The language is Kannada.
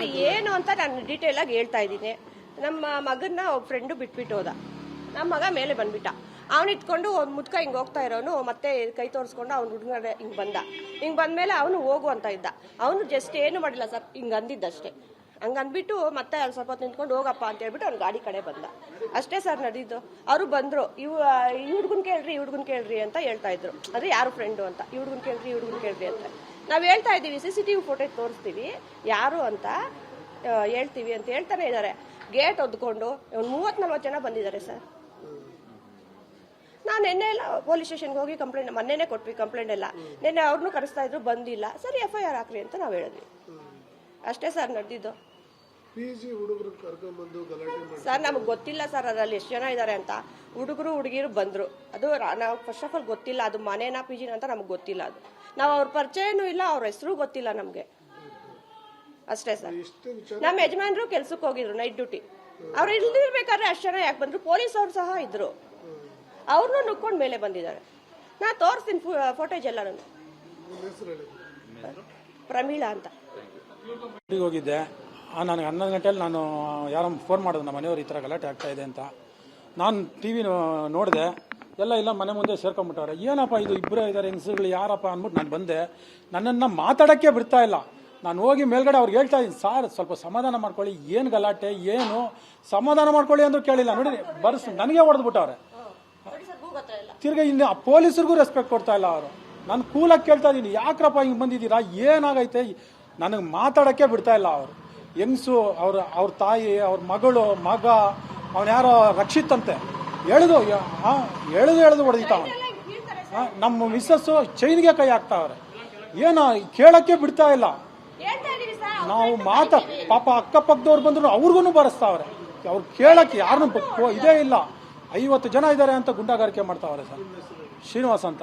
ಸರ್ ಏನು ಅಂತ ನಾನು ಡೀಟೇಲ್ ಆಗಿ ಹೇಳ್ತಾ ಇದ್ದೀನಿ. ನಮ್ಮ ಮಗನ್ನ ಒಬ್ಬ ಫ್ರೆಂಡು ಬಿಟ್ಬಿಟ್ಟು ಹೋದ. ನಮ್ಮ ಮಗ ಮೇಲೆ ಬಂದ್ಬಿಟ್ಟ. ಅವ್ನು ಇಟ್ಕೊಂಡು ಒಂದು ಮುದ್ಕ ಹಿಂಗೆ ಹೋಗ್ತಾ ಇರೋನು ಮತ್ತೆ ಕೈ ತೋರಿಸ್ಕೊಂಡು ಅವ್ನು ಹುಡುಗಡೆ ಹಿಂಗೆ ಬಂದ್ಮೇಲೆ ಅವನು ಹೋಗು ಅಂತ ಇದ್ದ. ಅವನು ಜಸ್ಟ್ ಏನು ಮಾಡಿಲ್ಲ ಸರ್, ಹಿಂಗೆ ಅಂದಿದ್ದಷ್ಟೇ. ಹಂಗೆ ಅಂದ್ಬಿಟ್ಟು ಮತ್ತೆ ಅಲ್ಲಿ ಸ್ವಲ್ಪ ಹೊತ್ತು ನಿಂತ್ಕೊಂಡು ಹೋಗಪ್ಪ ಅಂತ ಹೇಳ್ಬಿಟ್ಟು ಅವ್ನು ಗಾಡಿ ಕಡೆ ಬಂದ. ಅಷ್ಟೇ ಸರ್ ನಡೆದಿದ್ದು. ಅವರು ಬಂದರು, ಈ ಹುಡುಗನ್ ಕೇಳ್ರಿ ಅಂತ ಹೇಳ್ತಾ ಇದ್ರು. ಅದೇ ಯಾರು ಫ್ರೆಂಡು ಅಂತ, ಈ ಹುಡುಗನ್ ಕೇಳ್ರಿ ಅಂತ ನಾವು ಹೇಳ್ತಾ ಇದ್ದೀವಿ. CCTV ಫೋಟೋ ತೋರಿಸ್ತೀವಿ ಯಾರು ಅಂತ ಹೇಳ್ತೀವಿ ಅಂತ ಹೇಳ್ತಾನೆ ಇದ್ದಾರೆ. ಗೇಟ್ ಒದ್ಕೊಂಡು 30-40 ಜನ ಬಂದಿದ್ದಾರೆ ಸರ್. ನಾವು ನಿನ್ನೆ ಎಲ್ಲ ಪೊಲೀಸ್ ಸ್ಟೇಷನ್ಗೆ ಹೋಗಿ ಕಂಪ್ಲೇಂಟ್ ಮೊನ್ನೆನೇ ಕೊಟ್ವಿ. ಕಂಪ್ಲೇಂಟ್ ಎಲ್ಲ ನಿನ್ನೆ ಅವ್ರನ್ನೂ ಕರೆಸ್ತಾ ಇದ್ರು, ಬಂದಿಲ್ಲ. ಸರಿ FIR ಹಾಕ್ರಿ ಅಂತ ನಾವು ಹೇಳಿದ್ವಿ. ಅಷ್ಟೇ ಸರ್ ನಡೆದಿದ್ದು. ಸರ್ ನಮಗೆ ಗೊತ್ತಿಲ್ಲ ಸರ್ ಅದರಲ್ಲಿ ಎಷ್ಟು ಜನ ಇದ್ದಾರೆ ಅಂತ. ಹುಡುಗರು ಹುಡುಗಿರು ಬಂದ್ರು. ಅದು ನಾವು ಫಸ್ಟ್ ಆಫ್ ಆಲ್ ಗೊತ್ತಿಲ್ಲ ಅದು ಮನೇನಾ PG ಅಂತ ನಮ್ಗೆ ಗೊತ್ತಿಲ್ಲ. ಅದು ನಾವು ಅವ್ರ ಪರಿಚಯನೂ ಇಲ್ಲ, ಅವ್ರ ಹೆಸರು ಗೊತ್ತಿಲ್ಲ ನಮ್ಗೆ. ಅಷ್ಟೇ ಸರ್. ನಮ್ಮ ಯಜಮಾನ್ರು ಕೆಲ್ಸಕ್ಕೆ ಹೋಗಿದ್ರು, ನೈಟ್ ಡ್ಯೂಟಿ. ಅವ್ರು ಇಲ್ದಿರ್ಬೇಕಾದ್ರೆ ಅಷ್ಟು ಜನ ಯಾಕೆ ಬಂದ್ರು? ಪೊಲೀಸ್ ಅವ್ರು ಸಹ ಇದ್ರು. ಅವ್ರನ್ನೂ ನುಕ್ಕೊಂಡು ಮೇಲೆ ಬಂದಿದ್ದಾರೆ. ನಾ ತೋರಿಸ್ತೀನಿ ಫೋಟೇಜ್ ಎಲ್ಲ. ನಾನು ಪ್ರಮೀಳಾ ಅಂತ ಹೋಗಿದ್ದೆ. ನನಗೆ 11 ಗಂಟೆಯಲ್ಲಿ ನಾನು ಯಾರೋ ಫೋನ್ ಮಾಡಿದ್ರು, ನಮ್ಮ ಮನೆಯವ್ರು ಈ ಥರ ಗಲಾಟೆ ಆಗ್ತಾ ಇದೆ ಅಂತ. ನಾನು TV ನೋಡಿದೆ, ಇಲ್ಲ ಮನೆ ಮುಂದೆ ಸೇರ್ಕೊಂಡ್ಬಿಟ್ಟವ್ರೆ. ಏನಪ್ಪ ಇದು ಇಬ್ಬರೇ ಇದ್ದಾರೆ ಹೆಂಗಸುಗಳು, ಯಾರಪ್ಪ ಅಂದ್ಬಿಟ್ಟು ನಾನು ಬಂದೆ. ನನ್ನನ್ನು ಮಾತಾಡೋಕ್ಕೆ ಬಿಡ್ತಾ ಇಲ್ಲ. ನಾನು ಹೋಗಿ ಮೇಲ್ಗಡೆ ಅವ್ರಿಗೆ ಹೇಳ್ತಾ ಇದ್ದೀನಿ, ಸಾರ್ ಸ್ವಲ್ಪ ಸಮಾಧಾನ ಮಾಡ್ಕೊಳ್ಳಿ, ಏನು ಗಲಾಟೆ ಏನು ಸಮಾಧಾನ ಮಾಡ್ಕೊಳ್ಳಿ ಅಂದ್ರೂ ಕೇಳಿಲ್ಲ. ನೋಡಿ ನನಗೆ ಹೊಡೆದ್ಬಿಟ್ಟವ್ರೆ. ತಿರ್ಗಿ ಇನ್ನು ಪೊಲೀಸರಿಗೂ ರೆಸ್ಪೆಕ್ಟ್ ಕೊಡ್ತಾ ಇಲ್ಲ ಅವರು. ನಾನು ಕೂಲಾಗಿ ಕೇಳ್ತಾ ಇದ್ದೀನಿ, ಯಾಕ್ರಪ್ಪ ಹಿಂಗೆ ಬಂದಿದ್ದೀರಾ, ಏನಾಗೈತೆ? ನನಗೆ ಮಾತಾಡೋಕ್ಕೆ ಬಿಡ್ತಾ ಇಲ್ಲ ಅವರು. ಹೆಂಗಸು ಅವ್ರ ತಾಯಿ, ಅವ್ರ ಮಗಳು, ಮಗ, ಅವನ್ಯಾರೋ ರಕ್ಷಿತ್ ಅಂತೆ ಎಳೆದು ಹೊಡೆದಿತ್ತ ಅವನು. ನಮ್ಮ ಮಿಸ್ಸಸ್ಸು ಚೈನ್ಗೆ ಕೈ ಹಾಕ್ತಾವ್ರೆ. ಏನೋ ಕೇಳೋಕ್ಕೆ ಬಿಡ್ತಾ ಇಲ್ಲ. ನಾವು ಪಾಪ ಅಕ್ಕಪಕ್ಕದವ್ರು ಬಂದ್ರು ಅವ್ರಿಗೂ ಬರೆಸ್ತಾವ್ರೆ. ಅವ್ರು ಕೇಳಕ್ಕೆ ಯಾರನ್ನೂ ಇದೇ ಇಲ್ಲ. 50 ಜನ ಇದ್ದಾರೆ ಅಂತ ಗುಂಡಾಗಾರಿಕೆ ಮಾಡ್ತಾವ್ರೆ ಸರ್. ಶ್ರೀನಿವಾಸ್ ಅಂತ.